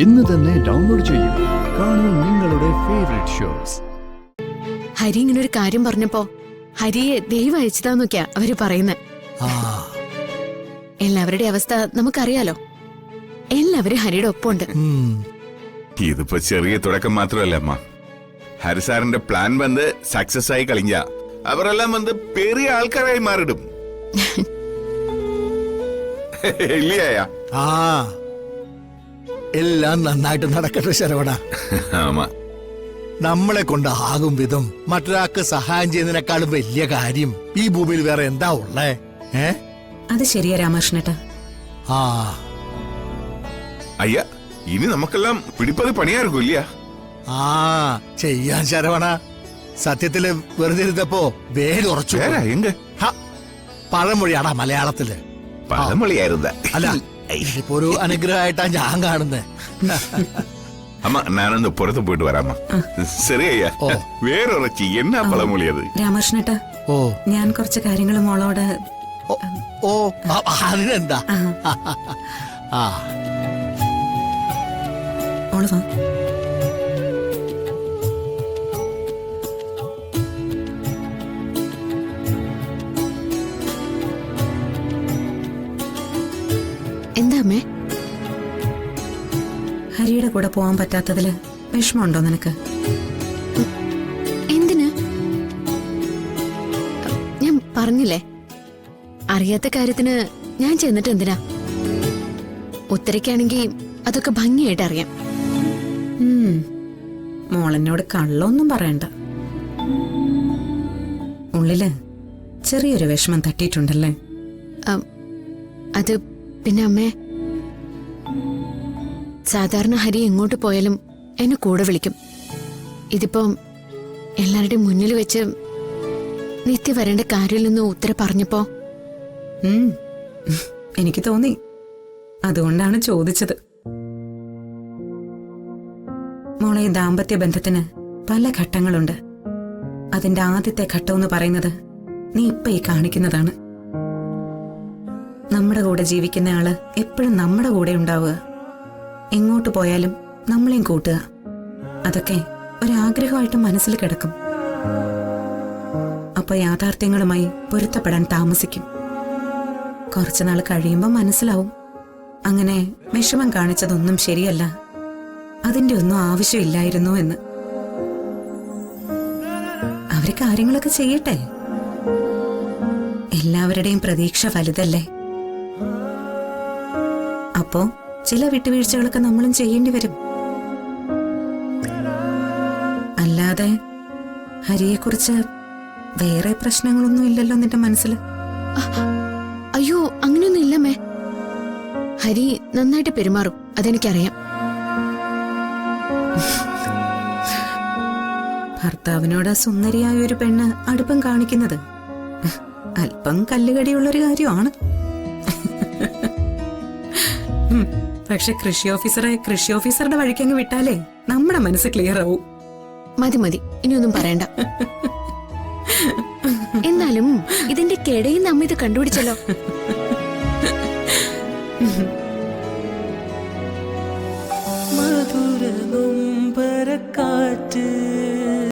ഇന്ന് തന്നെ ഡൗൺലോഡ് ചെയ്യൂ. കാണൂ നിങ്ങളുടെ ഫേവറേറ്റ് ഷോസ്. ഹരി ഇങ്ങനെ ഒരു കാര്യം പറഞ്ഞപ്പോ ഹരിയെ ദൈവം അയച്ചതാന്നൊക്കെയാ അവര് പറയുന്നത്. എല്ലാവരുടെ അവസ്ഥ നമുക്കറിയാലോ. എല്ലാവരും ഹരിയുടെ ഒപ്പമുണ്ട്. ഇതിപ്പോ ചെറിയ തുടക്കം മാത്രമല്ല അമ്മ. ഹരിസാറിന്റെ പ്ലാൻ വന്ന് സക്സസ് ആയി കളിഞ്ഞ അവരെല്ലാം വന്ന് പെരിയ ആൾക്കാരായി മാറിടും. എല്ലാം നന്നായിട്ട് നടക്കട്ടെ ശരവണ. നമ്മളെ കൊണ്ട് ആകും വിധം മറ്റൊരാൾക്ക് സഹായം ചെയ്യുന്നതിനേക്കാളും വലിയ കാര്യം ഈ ഭൂമിയിൽ വേറെ എന്താ ഉള്ളേ? അത് ശരിയാ രാമകൃഷ്ണേട്ടാ. അയ്യ, ഇനി നമുക്കെല്ലാം പിടിപ്പത് പണിയായിരിക്കും ഇല്ല? ചെയ്യാൻ ശരവണ. സത്യത്തില് വെറുതെ ഇരുന്നപ്പോ വേലുറച്ചു. പഴമൊഴിയാടാ മലയാളത്തില്. പഴമൊഴിയായിരുന്ന അല്ല, ഇപ്പൊ ഒരു അനുഗ്രഹമായിട്ടാ ഞാൻ കാണുന്നേ. അമ്മ, ഞാനൊന്ന് പുറത്ത് പോയിട്ട് വരാമ്മ. ശരിയാ, വേറൊറച്ചി എന്നാ പഴമൊഴിയത്. രാമകൃഷ്ണേട്ടാ, ഞാൻ കുറച്ച് കാര്യങ്ങൾ മോളോട്. അതിനെന്താ? മോള് വാ. എന്താ അമ്മേ? ഹരിയുടെ കൂടെ പോവാൻ പറ്റാത്തതില് വിഷമമുണ്ടോ നിനക്ക്? എന്തിന്? ഞാൻ പറഞ്ഞില്ലേ, അറിയാത്ത കാര്യത്തിന് ഞാൻ ചെന്നിട്ട് എന്തിനാ? ഉത്തരയ്ക്കാണെങ്കി അതൊക്കെ ഭംഗിയായിട്ട് അറിയാം. മോളെന്നോട് കള്ളൊന്നും പറയണ്ട. ഉള്ളില് ചെറിയൊരു വിഷമം തട്ടിയിട്ടുണ്ടല്ലേ? അത് പിന്നെ അമ്മേ, സാധാരണ ഹരി എങ്ങോട്ട് പോയാലും എന്നെ കൂടെ വിളിക്കും. ഇതിപ്പം എല്ലാവരുടെയും മുന്നിൽ വെച്ച് നിത്യ വരേണ്ട കാര്യമില്ലെന്ന് ഉത്തര പറഞ്ഞപ്പോ എനിക്ക് തോന്നി. അതുകൊണ്ടാണ് ചോദിച്ചത്. മോളെ, ദാമ്പത്യ ബന്ധത്തിന് പല ഘട്ടങ്ങളുണ്ട്. അതിന്റെ ആദ്യത്തെ ഘട്ടം പറയുന്നത് നീ ഇപ്പൊ ഈ കാണിക്കുന്നതാണ്. നമ്മുടെ കൂടെ ജീവിക്കുന്ന ആള് എപ്പോഴും നമ്മുടെ കൂടെ ഉണ്ടാവുക, എങ്ങോട്ട് പോയാലും നമ്മളെയും കൂട്ടുക, അതൊക്കെ ഒരാഗ്രഹമായിട്ട് മനസ്സിൽ കിടക്കും. അപ്പൊ യാഥാർത്ഥ്യങ്ങളുമായി പൊരുത്തപ്പെടാൻ താമസിക്കും. കുറച്ചുനാൾ കഴിയുമ്പോൾ മനസ്സിലാവും അങ്ങനെ വിഷമം കാണിച്ചതൊന്നും ശരിയല്ല, അതിന്റെ ഒന്നും ആവശ്യമില്ലായിരുന്നു എന്ന്. അവര് കാര്യങ്ങളൊക്കെ ചെയ്യട്ടെ. എല്ലാവരുടെയും പ്രതീക്ഷ വലുതല്ലേ. അപ്പോ ചില വിട്ടുവീഴ്ചകളൊക്കെ നമ്മളും ചെയ്യേണ്ടി വരും. അല്ലാതെ ഹരിയെക്കുറിച്ച് വേറെ പ്രശ്നങ്ങളൊന്നും ഇല്ലല്ലോ നിന്റെ മനസ്സിൽ? അയ്യോ, അങ്ങനെയൊന്നും ഇല്ലമ്മേ. ഹരി നന്നായിട്ട് പെരുമാറും, അതെനിക്കറിയാം. ഭർത്താവിനോട് സുന്ദരിയായ ഒരു പെണ്ണ് അടുപ്പം കാണിക്കുന്നത് അല്പം കല്ലുകടിയുള്ളൊരു കാര്യമാണ്. പക്ഷെ കൃഷി ഓഫീസറുടെ വഴിക്കങ്ങ് വിട്ടാലേ നമ്മുടെ മനസ്സ് ക്ലിയർ ആവും. മതി മതി, ഇനിയൊന്നും പറയണ്ട. എന്നാലും ഇതിന്റെ കിടയിൽ നമ്മ ഇത് കണ്ടുപിടിച്ചല്ലോ.